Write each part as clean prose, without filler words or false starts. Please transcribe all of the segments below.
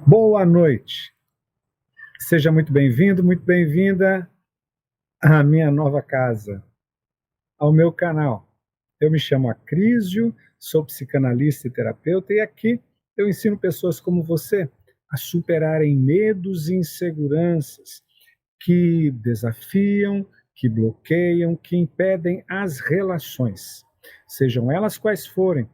Boa noite. Seja muito bem-vindo, muito bem-vinda à minha nova casa, ao meu canal. Eu me chamo Acrísio, sou psicanalista e terapeuta, e aqui eu ensino pessoas como você a superarem medos e inseguranças que desafiam, que bloqueiam, que impedem as relações, sejam elas quais forem,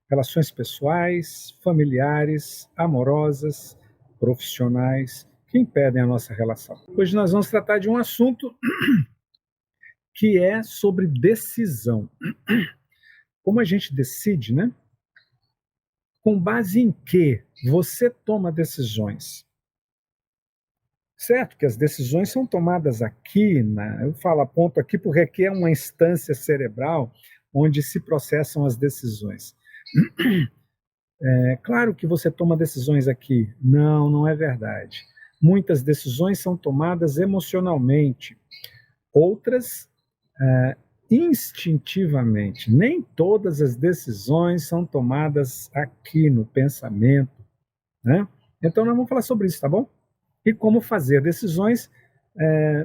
relações pessoais, familiares, amorosas, profissionais, que impedem a nossa relação. Hoje nós vamos tratar de um assunto que é sobre decisão. Como a gente decide, né? Com base em que você toma decisões? Certo que as decisões são tomadas aqui, eu falo aponto aqui porque aqui é uma instância cerebral onde se processam as decisões. É claro que você toma decisões aqui. Não, não é verdade. Muitas decisões são tomadas emocionalmente, outras instintivamente. Nem todas as decisões são tomadas aqui no pensamento, né? Então nós vamos falar sobre isso, tá bom? E como fazer decisões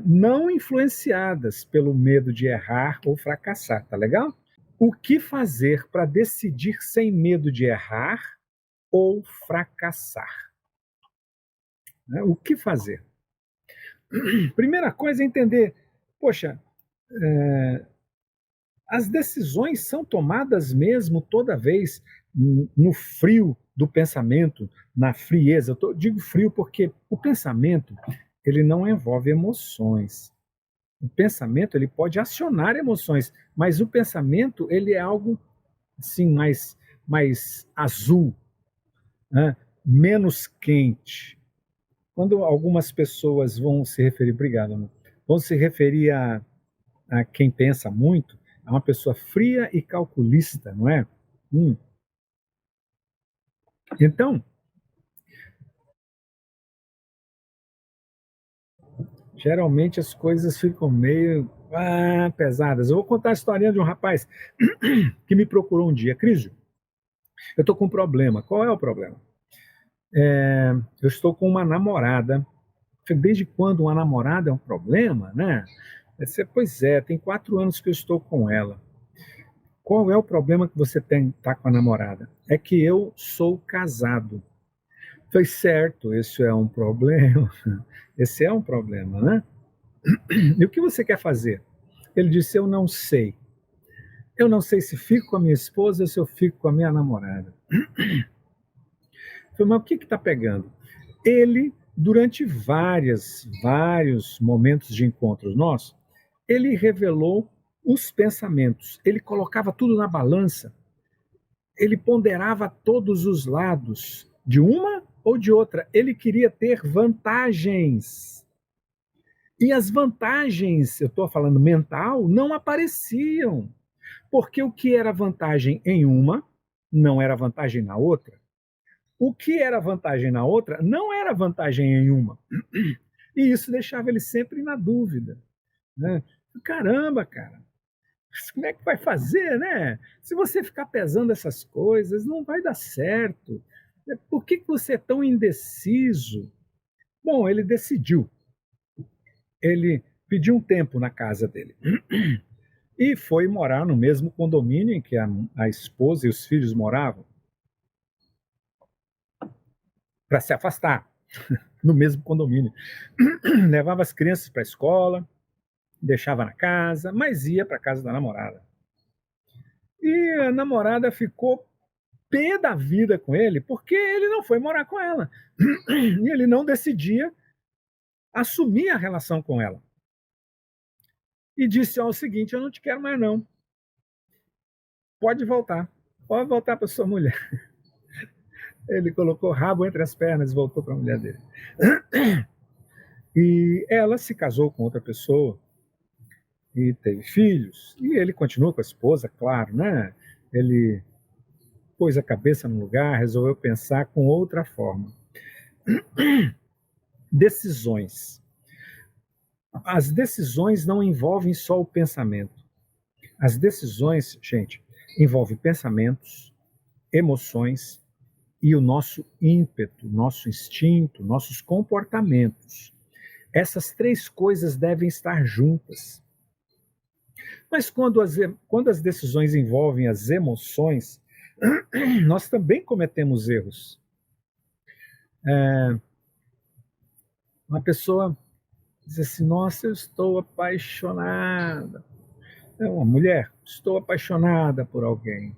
não influenciadas pelo medo de errar ou fracassar, tá legal? O que fazer para decidir sem medo de errar ou fracassar? Né? O que fazer? Primeira coisa é entender, poxa, as decisões são tomadas mesmo toda vez no frio do pensamento, na frieza. Digo frio porque o pensamento ele não envolve emoções. O pensamento ele pode acionar emoções, mas o pensamento ele é algo assim mais azul, né? Menos quente. Quando algumas pessoas vão se referir, obrigado, amor, vão se referir a quem pensa muito, é uma pessoa fria e calculista, não é? Hum. Então, geralmente as coisas ficam meio pesadas. Eu vou contar a historinha de um rapaz que me procurou um dia. Cris, eu estou com um problema. Qual é o problema? Eu estou com uma namorada. Desde quando uma namorada é um problema, né? Pois é, tem 4 anos que eu estou com ela. Qual é o problema que você tá com a namorada? É que eu sou casado. Foi certo, isso é um problema. Esse é um problema, né? E o que você quer fazer? Ele disse: Eu não sei. Eu não sei se fico com a minha esposa ou se eu fico com a minha namorada. Eu falei, mas o que está pegando? Ele, durante vários momentos de encontros nossos, ele revelou os pensamentos. Ele colocava tudo na balança. Ele ponderava todos os lados, de uma ou de outra. Ele queria ter vantagens. E as vantagens, eu estou falando mental, não apareciam. Porque o que era vantagem em uma, não era vantagem na outra. O que era vantagem na outra, não era vantagem em uma. E isso deixava ele sempre na dúvida. Né? Caramba, cara, como é que vai fazer, né? Se você ficar pesando essas coisas, não vai dar certo. Por que você é tão indeciso? Bom, ele decidiu. Ele pediu um tempo na casa dele e foi morar no mesmo condomínio em que a esposa e os filhos moravam, para se afastar, no mesmo condomínio. Levava as crianças para a escola, deixava na casa, mas ia para a casa da namorada. E a namorada ficou pé da vida com ele, porque ele não foi morar com ela. E ele não decidia assumir a relação com ela. E disse ao seguinte: eu não te quero mais não. Pode voltar. Pode voltar para sua mulher. Ele colocou o rabo entre as pernas e voltou para a mulher dele. E ela se casou com outra pessoa e teve filhos. E ele continuou com a esposa, claro, né? Ele pôs a cabeça no lugar, resolveu pensar com outra forma. Decisões. As decisões não envolvem só o pensamento. As decisões, gente, envolvem pensamentos, emoções e o nosso ímpeto, nosso instinto, nossos comportamentos. Essas três coisas devem estar juntas. Mas quando as decisões envolvem as emoções, nós também cometemos erros. Uma pessoa diz assim: nossa, eu estou apaixonada. É uma mulher, estou apaixonada por alguém.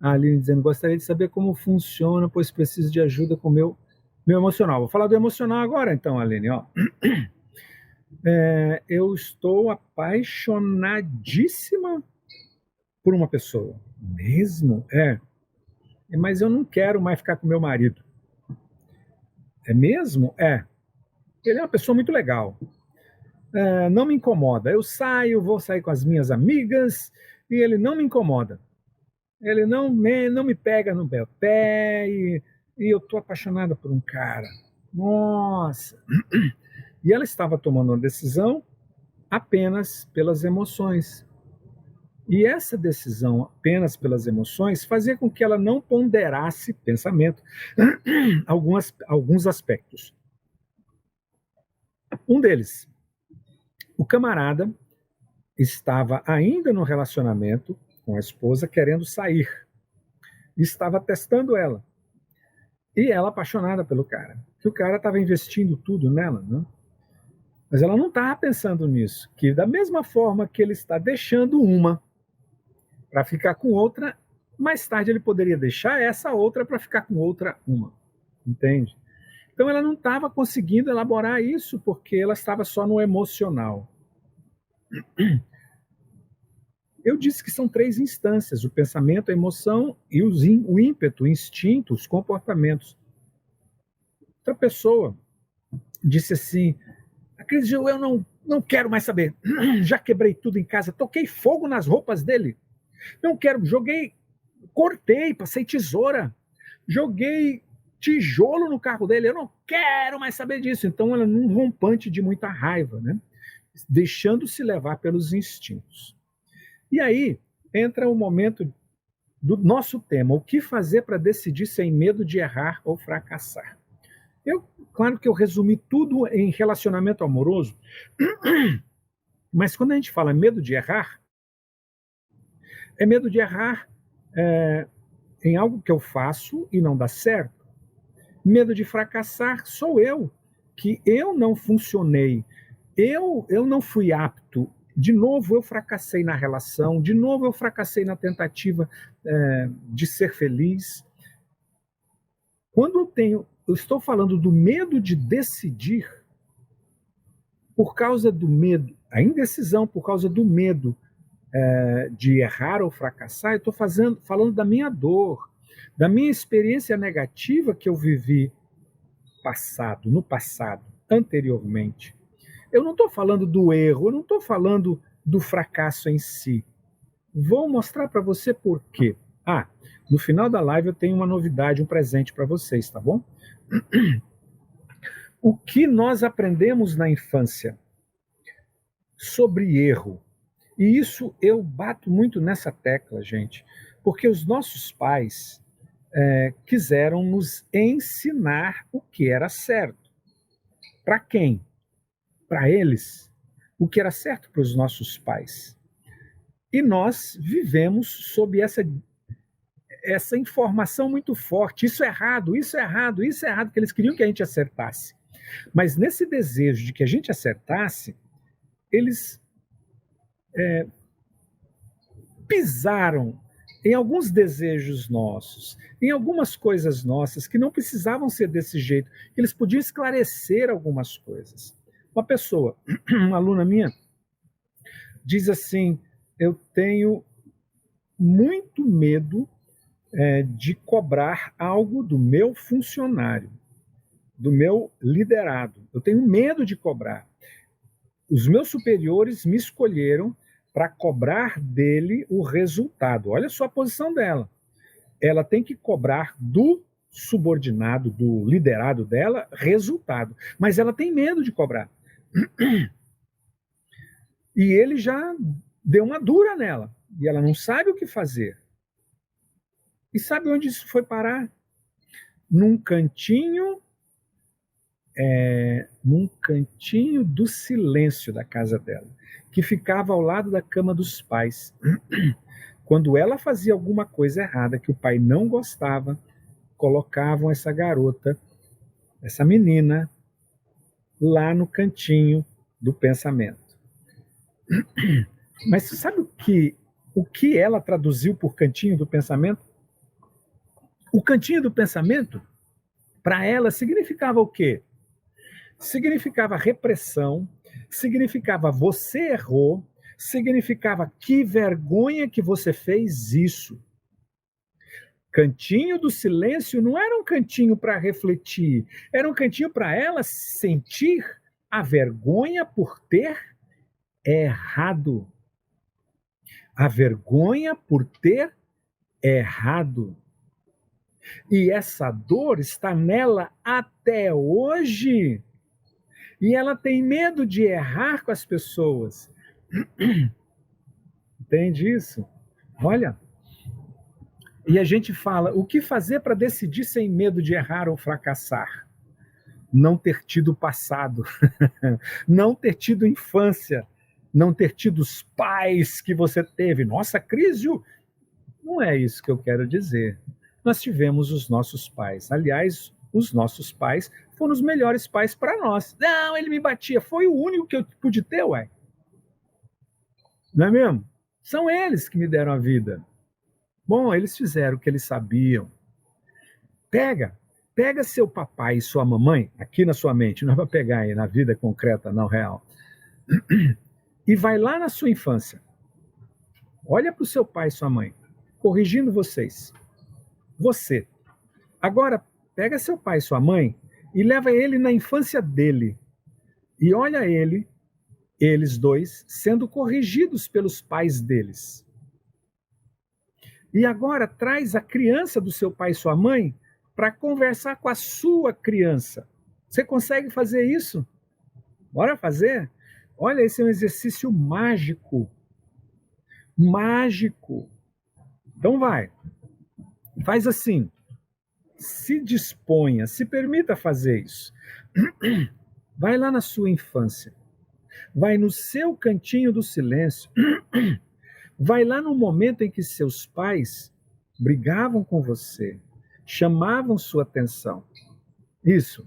A Aline dizendo: gostaria de saber como funciona, pois preciso de ajuda com o meu emocional. Vou falar do emocional agora, então, Aline. Ó. Eu estou apaixonadíssima por uma pessoa. Mesmo? Mas eu não quero mais ficar com meu marido. É mesmo? Ele é uma pessoa muito legal. Não me incomoda. Eu saio, vou sair com as minhas amigas e ele não me incomoda. Ele não me pega no pé e eu estou apaixonada por um cara. Nossa! E ela estava tomando uma decisão apenas pelas emoções. E essa decisão apenas pelas emoções fazia com que ela não ponderasse pensamento alguns aspectos. Um deles, o camarada estava ainda no relacionamento com a esposa, querendo sair. Estava testando ela. E ela apaixonada pelo cara. Que o cara estava investindo tudo nela, né? Mas ela não estava pensando nisso. Que da mesma forma que ele está deixando uma para ficar com outra, mais tarde ele poderia deixar essa outra para ficar com outra uma. Entende? Então ela não estava conseguindo elaborar isso porque ela estava só no emocional. Eu disse que são três instâncias: o pensamento, a emoção e o ímpeto, o instinto, os comportamentos. Outra pessoa disse assim: Cris, eu não quero mais saber. Já quebrei tudo em casa, toquei fogo nas roupas dele. Não quero, cortei, passei tesoura, joguei tijolo no carro dele. Eu não quero mais saber disso. Então ela num rompante de muita raiva, né? Deixando-se levar pelos instintos. E aí entra o momento do nosso tema: o que fazer para decidir sem medo de errar ou fracassar? Claro que eu resumi tudo em relacionamento amoroso, mas quando a gente fala medo de errar, é medo de errar em algo que eu faço e não dá certo. Medo de fracassar sou eu, que eu não funcionei, eu não fui apto. De novo eu fracassei na relação, de novo eu fracassei na tentativa de ser feliz. Quando eu estou falando do medo de decidir, por causa do medo, a indecisão por causa do medo de errar ou fracassar, eu estou falando da minha dor, da minha experiência negativa que eu vivi no passado, anteriormente. Eu não estou falando do erro, eu não estou falando do fracasso em si. Vou mostrar para você por quê. No final da live eu tenho uma novidade, um presente para vocês, tá bom? O que nós aprendemos na infância sobre erro? E isso eu bato muito nessa tecla, gente, porque os nossos pais quiseram nos ensinar o que era certo. Para quem? Para eles. O que era certo para os nossos pais. E nós vivemos sob essa informação muito forte. Isso é errado, isso é errado, isso é errado, que eles queriam que a gente acertasse. Mas nesse desejo de que a gente acertasse, eles pisaram em alguns desejos nossos, em algumas coisas nossas que não precisavam ser desse jeito, que eles podiam esclarecer algumas coisas. Uma pessoa, uma aluna minha, diz assim: eu tenho muito medo de cobrar algo do meu funcionário, do meu liderado. Eu tenho medo de cobrar. Os meus superiores me escolheram para cobrar dele o resultado. Olha só a posição dela. Ela tem que cobrar do subordinado, do liderado dela, resultado. Mas ela tem medo de cobrar. E ele já deu uma dura nela. E ela não sabe o que fazer. E sabe onde isso foi parar? num cantinho, num cantinho do silêncio da casa dela, que ficava ao lado da cama dos pais. Quando ela fazia alguma coisa errada que o pai não gostava, colocavam essa garota, essa menina, lá no cantinho do pensamento. Mas você sabe o que ela traduziu por cantinho do pensamento? O cantinho do pensamento, para ela, significava o quê? Significava repressão, significava você errou, significava que vergonha que você fez isso. Cantinho do silêncio não era um cantinho para refletir, era um cantinho para ela sentir a vergonha por ter errado. A vergonha por ter errado. E essa dor está nela até hoje. E ela tem medo de errar com as pessoas. Entende isso? Olha. E a gente fala, o que fazer para decidir sem medo de errar ou fracassar? Não ter tido passado, não ter tido infância, não ter tido os pais que você teve. Nossa, Crísio, não é isso que eu quero dizer. Nós tivemos os nossos pais. Aliás, os nossos pais foram os melhores pais para nós. Não, ele me batia, foi o único que eu pude ter, ué. Não é mesmo? São eles que me deram a vida. Bom, eles fizeram o que eles sabiam. Pega seu papai e sua mamãe, aqui na sua mente, não é para pegar aí na vida concreta, não real, e vai lá na sua infância. Olha para o seu pai e sua mãe, corrigindo vocês. Você. Agora, pega seu pai e sua mãe e leva ele na infância dele. E olha eles dois, sendo corrigidos pelos pais deles. E agora traz a criança do seu pai e sua mãe para conversar com a sua criança. Você consegue fazer isso? Bora fazer? Olha, esse é um exercício mágico. Mágico. Então vai. Faz assim. Se disponha, se permita fazer isso. Vai lá na sua infância. Vai no seu cantinho do silêncio. Vai lá no momento em que seus pais brigavam com você, chamavam sua atenção. Isso.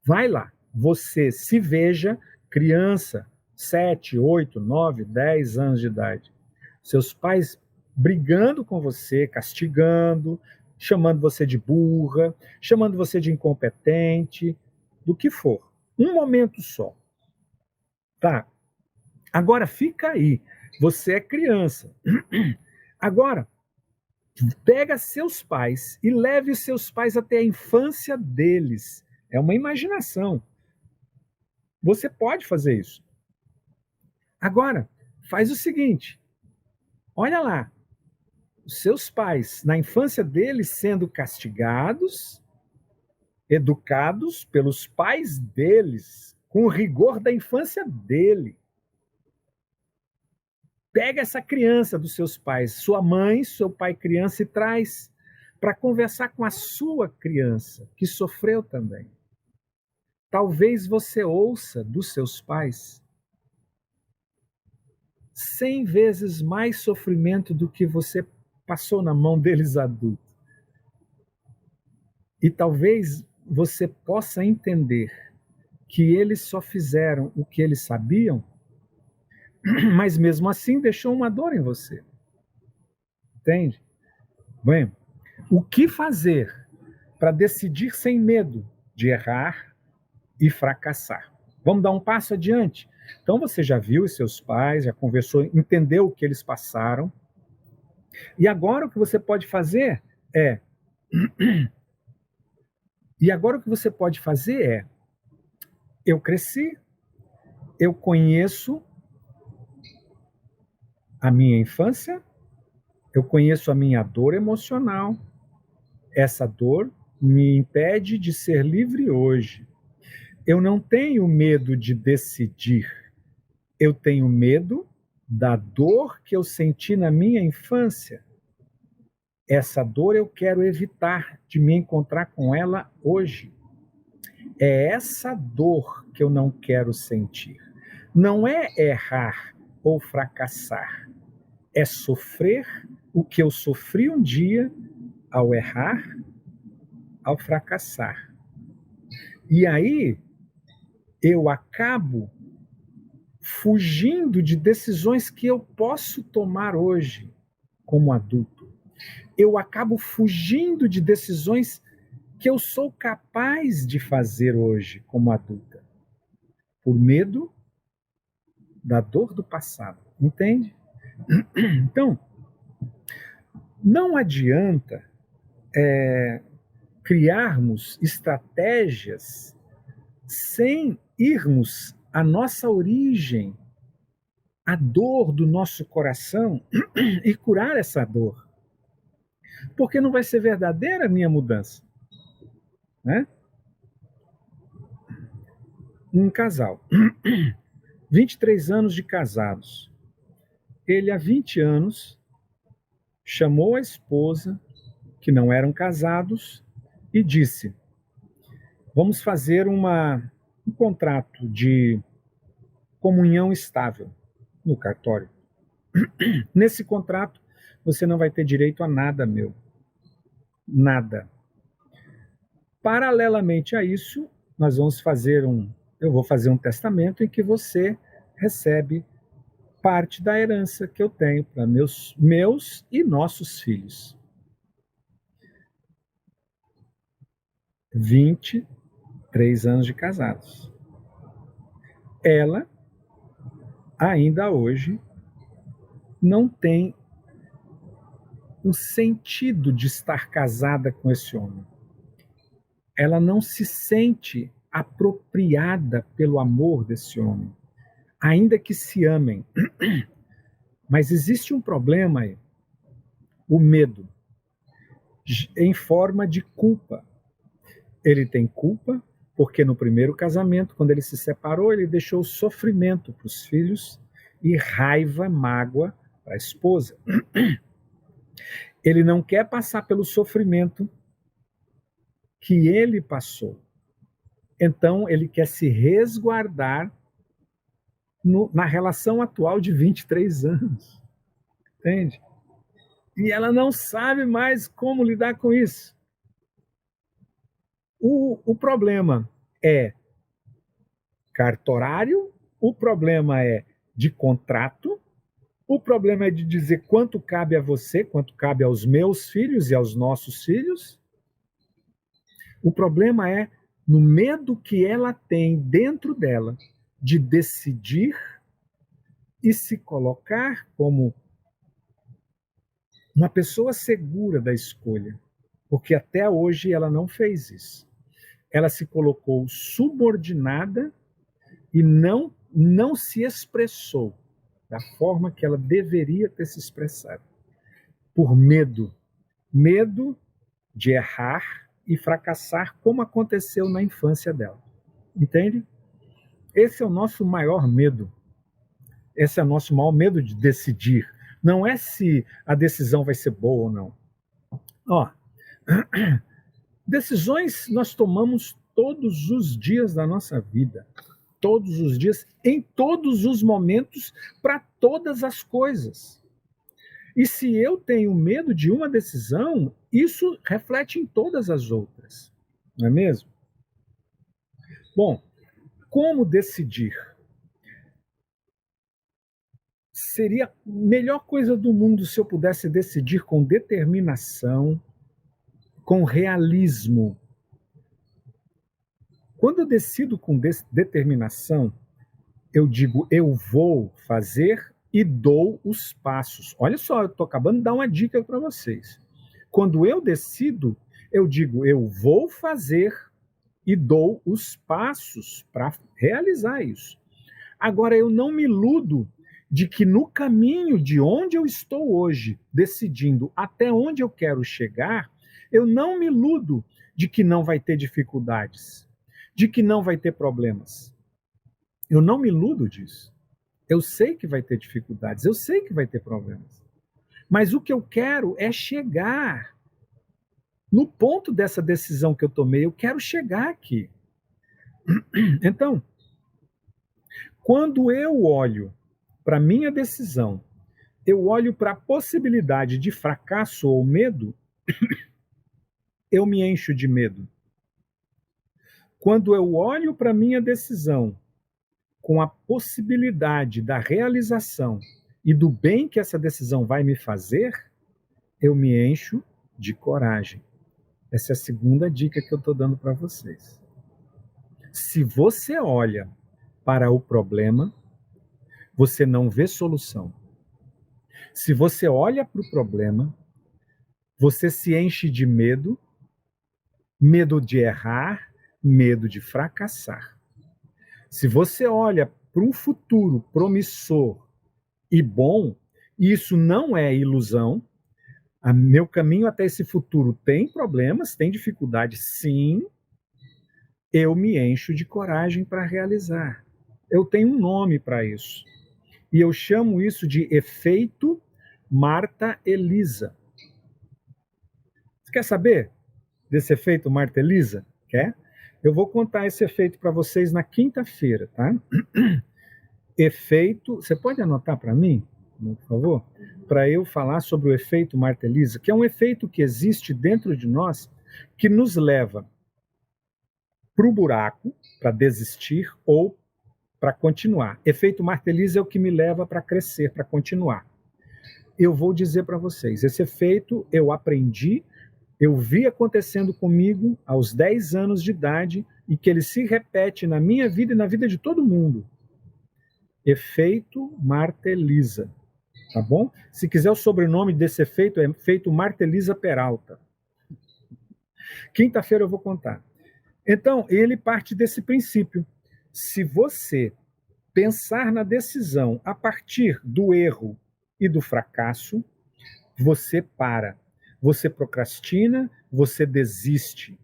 Vai lá. Você se veja criança, 7, 8, 9, 10 anos de idade. Seus pais brigando com você, castigando, chamando você de burra, chamando você de incompetente, do que for. Um momento só. Tá? Agora fica aí. Você é criança. Agora, pega seus pais e leve os seus pais até a infância deles. É uma imaginação. Você pode fazer isso. Agora, faz o seguinte. Olha lá. Os seus pais, na infância deles, sendo castigados, educados pelos pais deles, com o rigor da infância dele. Pega essa criança dos seus pais, sua mãe, seu pai criança, e traz para conversar com a sua criança, que sofreu também. Talvez você ouça dos seus pais 100 vezes mais sofrimento do que você passou na mão deles adulto. E talvez você possa entender que eles só fizeram o que eles sabiam, mas mesmo assim deixou uma dor em você. Entende? Bem, o que fazer para decidir sem medo de errar e fracassar? Vamos dar um passo adiante. Então você já viu os seus pais, já conversou, entendeu o que eles passaram. E agora o que você pode fazer é eu cresci, eu conheço a minha infância, eu conheço a minha dor emocional. Essa dor me impede de ser livre hoje. Eu não tenho medo de decidir. Eu tenho medo da dor que eu senti na minha infância. Essa dor eu quero evitar de me encontrar com ela hoje. É essa dor que eu não quero sentir. Não é errar ou fracassar. É sofrer o que eu sofri um dia ao errar, ao fracassar. E aí eu acabo fugindo de decisões que eu posso tomar hoje como adulto. Eu acabo fugindo de decisões que eu sou capaz de fazer hoje como adulta, por medo da dor do passado, entende? Então, não adianta criarmos estratégias sem irmos à nossa origem, à dor do nosso coração e curar essa dor. Porque não vai ser verdadeira a minha mudança, né? Um casal, 23 anos de casados. Ele, há 20 anos, chamou a esposa, que não eram casados, e disse: vamos fazer um contrato de comunhão estável no cartório. Nesse contrato, você não vai ter direito a nada meu. Nada. Paralelamente a isso, eu vou fazer um testamento em que você recebe parte da herança que eu tenho para meus e nossos filhos. 23 anos de casados. Ela, ainda hoje, não tem o sentido de estar casada com esse homem. Ela não se sente apropriada pelo amor desse homem, ainda que se amem. Mas existe um problema aí, o medo, em forma de culpa. Ele tem culpa porque no primeiro casamento, quando ele se separou, ele deixou sofrimento para os filhos e raiva, mágoa para a esposa. Ele não quer passar pelo sofrimento que ele passou. Então, ele quer se resguardar na relação atual de 23 anos. Entende? E ela não sabe mais como lidar com isso. O problema é cartorário, o problema é de contrato, o problema é de dizer quanto cabe a você, quanto cabe aos meus filhos e aos nossos filhos. O problema é no medo que ela tem dentro dela de decidir e se colocar como uma pessoa segura da escolha, porque até hoje ela não fez isso. Ela se colocou subordinada e não se expressou da forma que ela deveria ter se expressado, por medo de errar e fracassar, como aconteceu na infância dela. Entende? Esse é o nosso maior medo. Esse é o nosso maior medo de decidir. Não é se a decisão vai ser boa ou não. Ó, decisões nós tomamos todos os dias da nossa vida. Todos os dias, em todos os momentos, para todas as coisas. E se eu tenho medo de uma decisão, isso reflete em todas as outras. Não é mesmo? Bom, como decidir? Seria a melhor coisa do mundo se eu pudesse decidir com determinação, com realismo. Quando eu decido com determinação, eu digo, eu vou fazer e dou os passos. Olha só, eu estou acabando de dar uma dica para vocês. Quando eu decido, eu digo, eu vou fazer e dou os passos para realizar isso. Agora, eu não me iludo de que no caminho de onde eu estou hoje, decidindo até onde eu quero chegar, eu não me iludo de que não vai ter dificuldades, de que não vai ter problemas. Eu não me iludo disso. Eu sei que vai ter dificuldades, eu sei que vai ter problemas. Mas o que eu quero é chegar no ponto dessa decisão que eu tomei. Eu quero chegar aqui. Então, quando eu olho para a minha decisão, eu olho para a possibilidade de fracasso ou medo, eu me encho de medo. Quando eu olho para a minha decisão com a possibilidade da realização e do bem que essa decisão vai me fazer, eu me encho de coragem. Essa é a segunda dica que eu estou dando para vocês. Se você olha para o problema, você não vê solução. Se você olha para o problema, você se enche de medo, medo de errar, medo de fracassar. Se você olha para um futuro promissor e bom, isso não é ilusão. Meu caminho até esse futuro tem problemas, tem dificuldades, sim. Eu me encho de coragem para realizar. Eu tenho um nome para isso. E eu chamo isso de efeito Marta Elisa. Você quer saber desse efeito Marta Elisa? Quer? Eu vou contar esse efeito para vocês na quinta-feira, tá? Efeito, você pode anotar para mim, por favor? Para eu falar sobre o efeito Marta Elisa, que é um efeito que existe dentro de nós que nos leva para o buraco, para desistir ou para continuar. Efeito Marta Elisa é o que me leva para crescer, para continuar. Eu vou dizer para vocês, esse efeito eu aprendi, eu vi acontecendo comigo aos 10 anos de idade e que ele se repete na minha vida e na vida de todo mundo. Efeito Marta Elisa, tá bom? Se quiser o sobrenome desse efeito, é efeito Marta Elisa Peralta. Quinta-feira eu vou contar. Então, ele parte desse princípio. Se você pensar na decisão a partir do erro e do fracasso, você para, você procrastina, você desiste.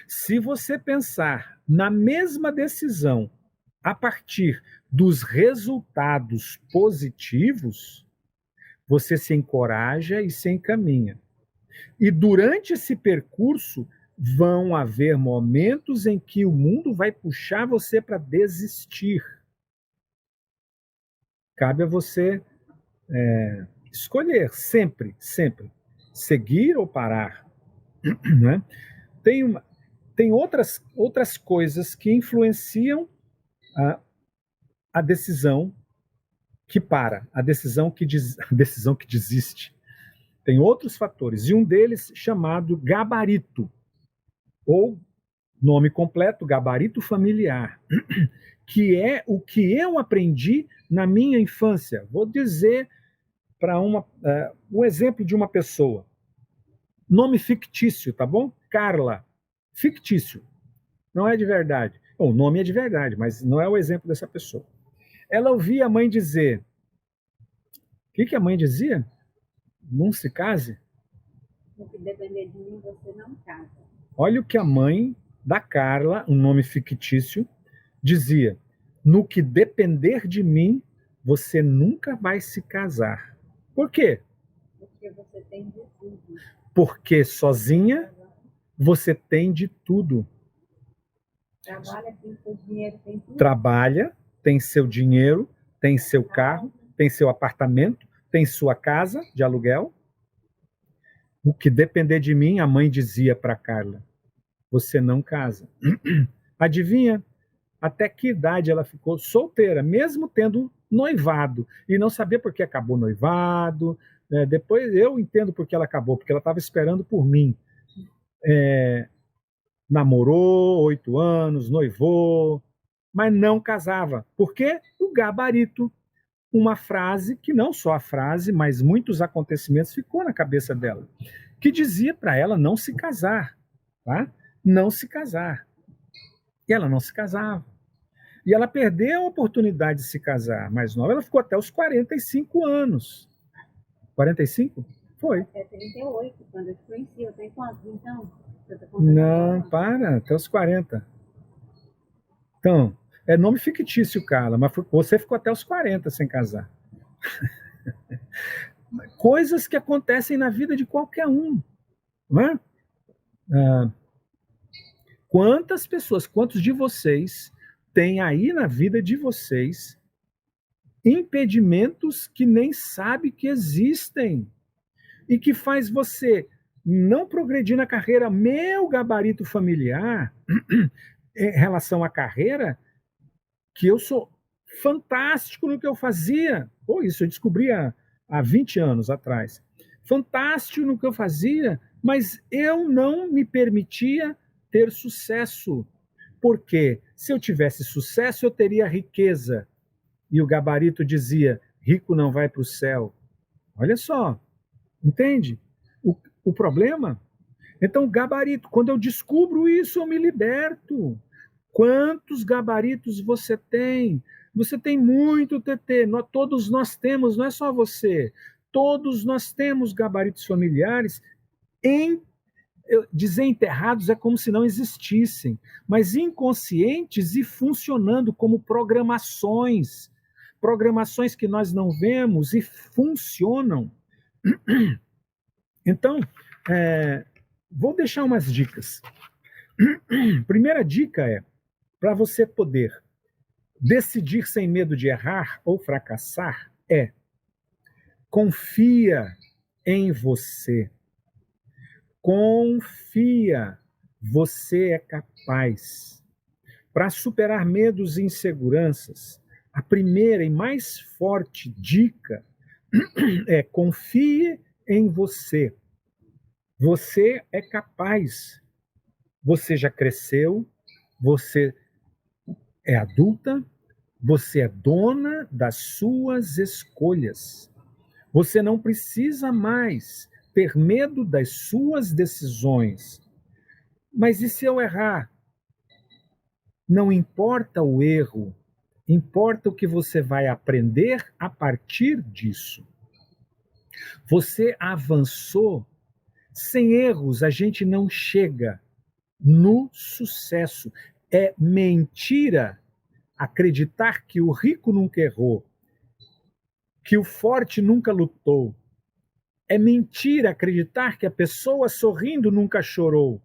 Se você pensar na mesma decisão a partir dos resultados positivos, você se encoraja e se encaminha. E durante esse percurso, vão haver momentos em que o mundo vai puxar você para desistir. Cabe a você escolher sempre, sempre, seguir ou parar. Né? Tem outras coisas que influenciam a decisão que para, a decisão que desiste. Tem outros fatores, e um deles chamado gabarito, ou nome completo, gabarito familiar, que é o que eu aprendi na minha infância. Vou dizer para um exemplo de uma pessoa. Nome fictício, tá bom? Carla. Fictício. Não é de verdade. Bom, o nome é de verdade, mas não é o exemplo dessa pessoa. Ela ouvia a mãe dizer... O que a mãe dizia? Não se case? No que depender de mim, você não casa. Olha o que a mãe da Carla, um nome fictício, dizia: no que depender de mim, você nunca vai se casar. Por quê? Porque você tem de tudo. Porque sozinha você tem de tudo. Trabalha, tem seu dinheiro, tem tudo. Trabalha, tem seu dinheiro, tem seu carro, tem seu apartamento, tem sua casa de aluguel. O que depender de mim, a mãe dizia para Carla, você não casa. Adivinha? Até que idade ela ficou solteira, mesmo tendo noivado. E não sabia por que acabou noivado. Depois eu entendo por que ela acabou, porque ela estava esperando por mim. Namorou 8 anos, noivou, mas não casava. Por quê? O gabarito. Uma frase que não só a frase, mas muitos acontecimentos ficou na cabeça dela, que dizia para ela não se casar, tá? Não se casar. E ela não se casava. E ela perdeu a oportunidade de se casar mais nova. Ela ficou até os 45 anos. 45? Foi. Até 38, quando eu te conheci. Eu tenho quantos, então? Não, para, até os 40. Então, é nome fictício, Carla, mas você ficou até os 40 sem casar. coisas que acontecem na vida de qualquer um, não é? Quantas pessoas, quantos de vocês têm aí na vida de vocês impedimentos que nem sabe que existem e que faz você não progredir na carreira? Meu gabarito familiar, em relação à carreira, que eu sou fantástico no que eu fazia. Pô, isso eu descobri há 20 anos atrás. Fantástico no que eu fazia, mas eu não me permitia ter sucesso. Porque se eu tivesse sucesso, eu teria riqueza. E o gabarito dizia: rico não vai para o céu. Olha só, entende? O problema? Então, gabarito, quando eu descubro isso, eu me liberto. Quantos gabaritos você tem? Você tem muito, TT. Todos nós temos, não é só você. Todos nós temos gabaritos familiares em dizer enterrados é como se não existissem, mas inconscientes e funcionando como programações. Programações que nós não vemos e funcionam. Então, vou deixar umas dicas. Primeira dica é, para você poder decidir sem medo de errar ou fracassar, confia em você. Confia, você é capaz. Para superar medos e inseguranças, a primeira e mais forte dica é: confie em você. Você é capaz. Você já cresceu, você é adulta, você é dona das suas escolhas. Você não precisa mais ter medo das suas decisões. Mas e se eu errar? Não importa o erro, importa o que você vai aprender a partir disso. Você avançou. Sem erros, a gente não chega no sucesso. É mentira acreditar que o rico nunca errou, que o forte nunca lutou. É mentira acreditar que a pessoa sorrindo nunca chorou.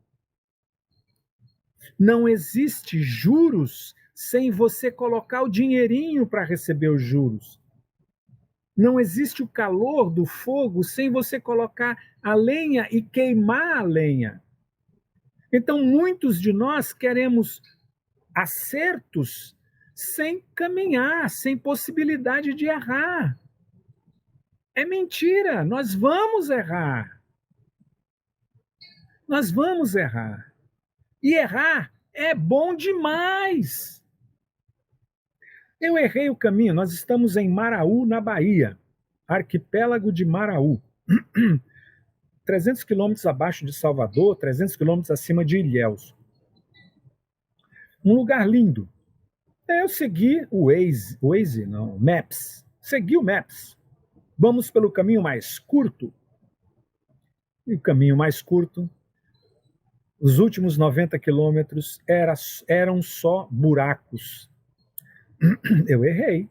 Não existe juros sem você colocar o dinheirinho para receber os juros. Não existe o calor do fogo sem você colocar a lenha e queimar a lenha. Então, muitos de nós queremos acertos sem caminhar, sem possibilidade de errar. É mentira, nós vamos errar. Nós vamos errar. E errar é bom demais. Eu errei o caminho, nós estamos em Maraú, na Bahia, arquipélago de Maraú. 300 quilômetros abaixo de Salvador, 300 quilômetros acima de Ilhéus. Um lugar lindo. Eu segui o Maps. Segui o Maps. Vamos pelo caminho mais curto. E o caminho mais curto, os últimos 90 quilômetros eram só buracos. Eu errei,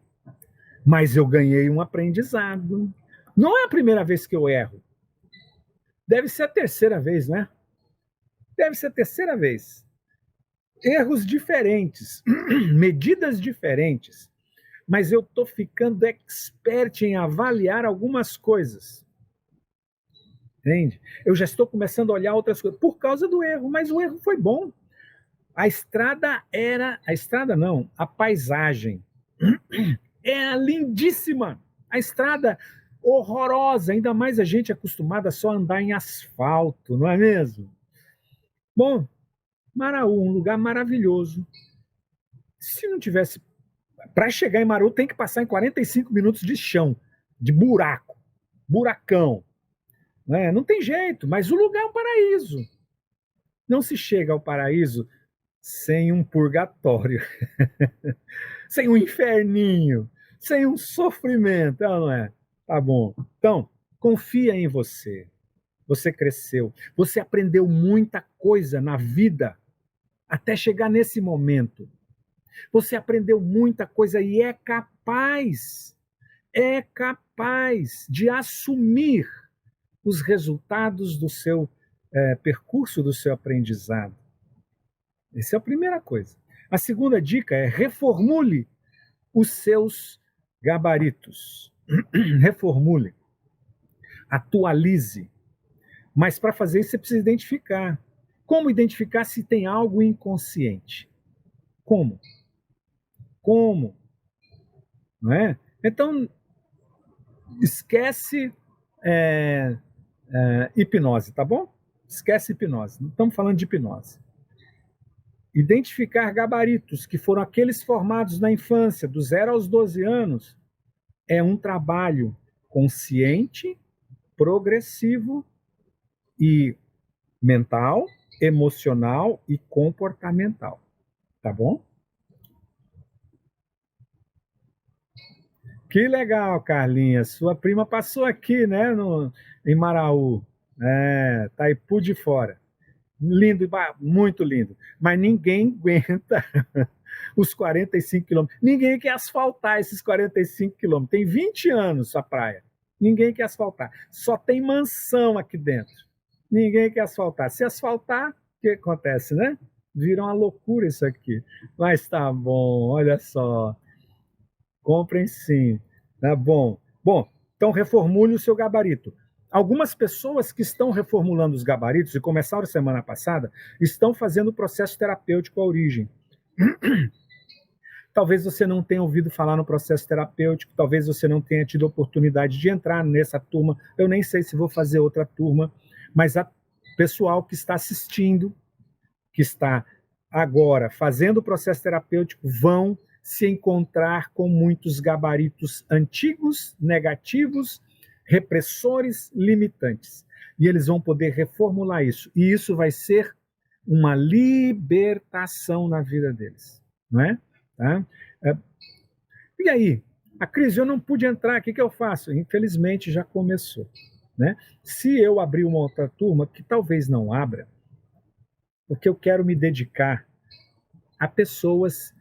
mas eu ganhei um aprendizado. Não é a primeira vez que eu erro. Deve ser a terceira vez, né? Deve ser a terceira vez. Erros diferentes, medidas diferentes, mas eu estou ficando expert em avaliar algumas coisas. Entende? Eu já estou começando a olhar outras coisas por causa do erro, mas o erro foi bom. A paisagem era lindíssima. A estrada horrorosa, ainda mais a gente acostumada só a andar em asfalto, não é mesmo? Bom, Maraú, um lugar maravilhoso. Se não tivesse... Para chegar em Maraú tem que passar em 45 minutos de chão, de buraco, buracão. Né? Não tem jeito, mas o lugar é um paraíso. Não se chega ao paraíso sem um purgatório, sem um inferninho, sem um sofrimento, não é? Tá bom. Então, confia em você. Você cresceu, você aprendeu muita coisa na vida até chegar nesse momento. Você aprendeu muita coisa e é capaz. é capaz de assumir os resultados do seu percurso, do seu aprendizado. Essa é a primeira coisa. A segunda dica é reformule os seus gabaritos. Reformule. Atualize. Mas para fazer isso você precisa identificar. Como identificar se tem algo inconsciente? Como? Como? Não é? Então, esquece hipnose, tá bom? Esquece hipnose. Não estamos falando de hipnose. Identificar gabaritos, que foram aqueles formados na infância, do 0 aos 12 anos, é um trabalho consciente, progressivo e mental, emocional e comportamental. Tá bom? Que legal, Carlinha. Sua prima passou aqui, né, em Maraú. Itaipu de Fora. Lindo, muito lindo. Mas ninguém aguenta os 45 quilômetros. Ninguém quer asfaltar esses 45 quilômetros. Tem 20 anos a praia. Ninguém quer asfaltar. Só tem mansão aqui dentro. Ninguém quer asfaltar. Se asfaltar, o que acontece, né? Vira uma loucura isso aqui. Mas tá bom, olha só. Comprem sim. Tá bom. Bom, então reformule o seu gabarito. Algumas pessoas que estão reformulando os gabaritos, e começaram semana passada, estão fazendo o processo terapêutico à origem. Talvez você não tenha ouvido falar no processo terapêutico, talvez você não tenha tido oportunidade de entrar nessa turma. Eu nem sei se vou fazer outra turma, mas a pessoal que está assistindo, que está agora fazendo o processo terapêutico, vão se encontrar com muitos gabaritos antigos, negativos, repressores, limitantes. E eles vão poder reformular isso. E isso vai ser uma libertação na vida deles. Não é? Tá? E aí? A crise, eu não pude entrar, o que eu faço? Infelizmente já começou. Né? Se eu abrir uma outra turma, que talvez não abra, porque eu quero me dedicar a pessoas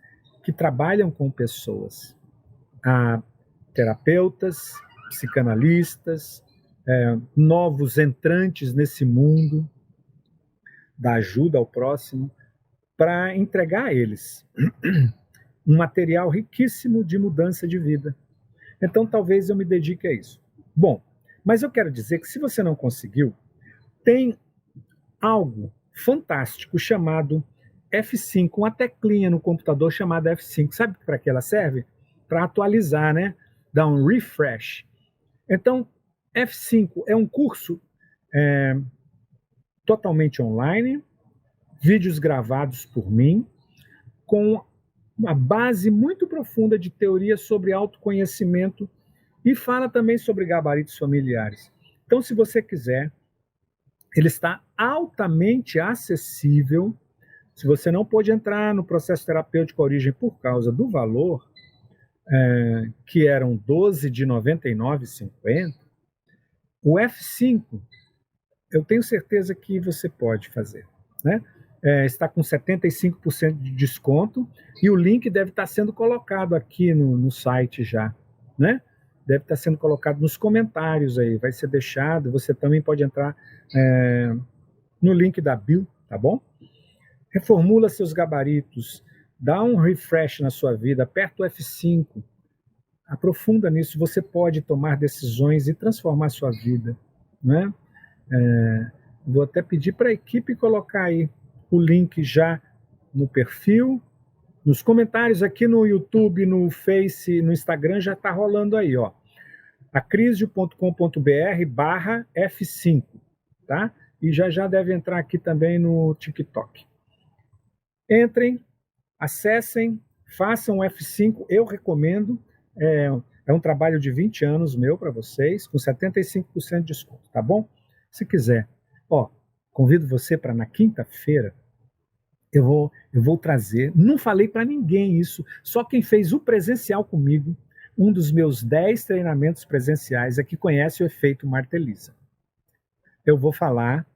que trabalham com pessoas, a terapeutas, psicanalistas, novos entrantes nesse mundo da ajuda ao próximo, para entregar a eles um material riquíssimo de mudança de vida. Então, talvez eu me dedique a isso. Bom, mas eu quero dizer que se você não conseguiu, tem algo fantástico chamado F5, uma teclinha no computador chamada F5. Sabe para que ela serve? Para atualizar, né? Dar um refresh. Então, F5 é um curso totalmente online, vídeos gravados por mim, com uma base muito profunda de teoria sobre autoconhecimento e fala também sobre gabaritos familiares. Então, se você quiser, ele está altamente acessível. Se você não pôde entrar no processo terapêutico Origem por causa do valor, que eram 12 de R$ 99,50, o F5, eu tenho certeza que você pode fazer. Né? Está com 75% de desconto e o link deve estar sendo colocado aqui no site já. Né? Deve estar sendo colocado nos comentários aí, vai ser deixado. Você também pode entrar no link da bio, tá bom? Reformula seus gabaritos, dá um refresh na sua vida, aperta o F5, aprofunda nisso, você pode tomar decisões e transformar sua vida. Né? Vou até pedir para a equipe colocar aí o link já no perfil, nos comentários aqui no YouTube, no Face, no Instagram, já está rolando aí, ó. acrisio.com.br/F5, tá? E já deve entrar aqui também no TikTok. Entrem, acessem, façam o F5, eu recomendo. É um trabalho de 20 anos meu para vocês, com 75% de desconto, tá bom? Se quiser, convido você para na quinta-feira, eu vou trazer, não falei para ninguém isso, só quem fez o presencial comigo, um dos meus 10 treinamentos presenciais, é que conhece o efeito Martelisa. Eu vou falar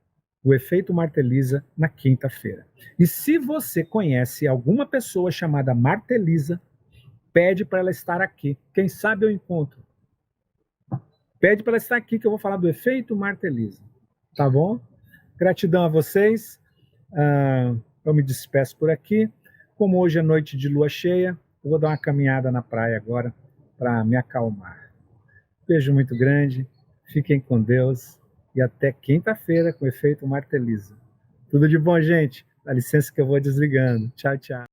o efeito Martelisa na quinta-feira. E se você conhece alguma pessoa chamada Martelisa, pede para ela estar aqui. Quem sabe eu encontro Pede para ela estar aqui que eu vou falar do efeito Marta Elisa. Tá bom? Gratidão a vocês. Eu me despeço por aqui. Como hoje é noite de lua cheia, eu vou dar uma caminhada na praia agora para me acalmar. Beijo muito grande, fiquem com Deus e até quinta-feira com o efeito Marta Elisa. Tudo de bom, gente. Dá licença que eu vou desligando. Tchau, tchau.